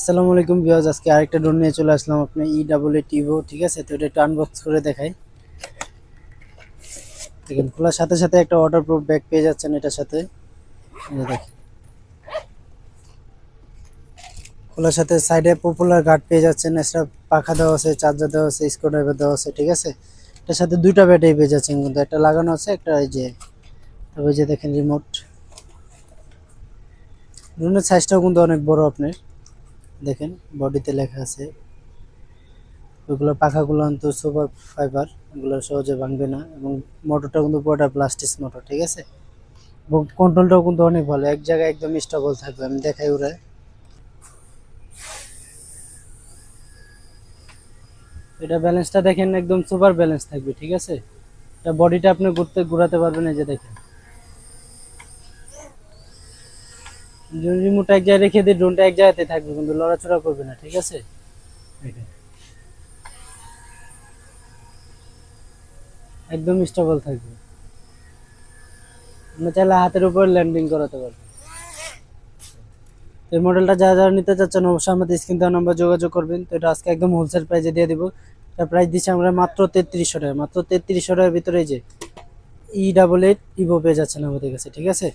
আসসালামু আলাইকুম ভিউয়ার্স, আজকে আরেকটা ড্রোন নিয়ে চলে আসলাম আপনি E88 ইভো। ঠিক আছে, তো এটা একটু আনবক্স করে দেখাই। দেখেন, খোলার সাথে সাথে একটা ওয়াটারপ্রুফ ব্যাগ পেয়ে যাচ্ছেন এটার সাথে। এই যে দেখেন, খোলার সাথে সাইডে পপুলার গার্ড পেয়ে যাচ্ছেন, এক্সট্রা পাখা দেওয়া আছে, চার্জার দেওয়া আছে, স্ক্রু ড্রাইভার দেওয়া আছে। ঠিক আছে, এটার সাথে দুইটা ব্যাটারি পেয়ে যাচ্ছেন, কিন্তু একটা লাগানো আছে, একটা এই যে। তবে যে দেখেন রিমোট, ড্রোনের সাইজটাও কিন্তু অনেক বড় আপনার। দেখেন বডিতে লেখা আছে, ওইগুলো পাখাগুলো কিন্তু সুপার ফাইবার, এগুলো সহজে ভাঙবে না। এবং মোটরটা কিন্তু পুরোটা প্লাস্টিক মোটর। ঠিক আছে, এবং কন্ট্রোলটাও কিন্তু অনেক ভালো, এক জায়গায় একদম স্টেবল থাকবে। আমি দেখাই ওরা, এটা ব্যালেন্সটা দেখেন একদম সুপার ব্যালেন্স থাকবে। ঠিক আছে, এটা বডিটা আপনি ঘুরাতে পারবেন। এই যে দেখেন, রিমোটটা এক জায়গায় রেখে দিয়ে ড্রোনটা এক জায়গাতে থাকবে, কিন্তু লড়াচড়া করবে না। ঠিক আছে, দেখেন একদম স্টেবল থাকবে। আপনি চাইলে হাতের উপর ল্যান্ডিং করাতে পারবেন। এই মডেলটা যারা যারা নিতে চাচ্ছেন অবশ্যই আমাদের স্ক্রিন দেওয়া নাম্বার যোগাযোগ করবেন। তো এটা আজকে একদম হোলসেল প্রাইসে দিয়ে দিব। এটা প্রাইস দিচ্ছি আমরা মাত্র 3300 টাকা, মাত্র 3300 টাকার ভিতরে। এই যে E88 ইভো পেয়ে যাচ্ছেন আমাদের কাছে। ঠিক আছে।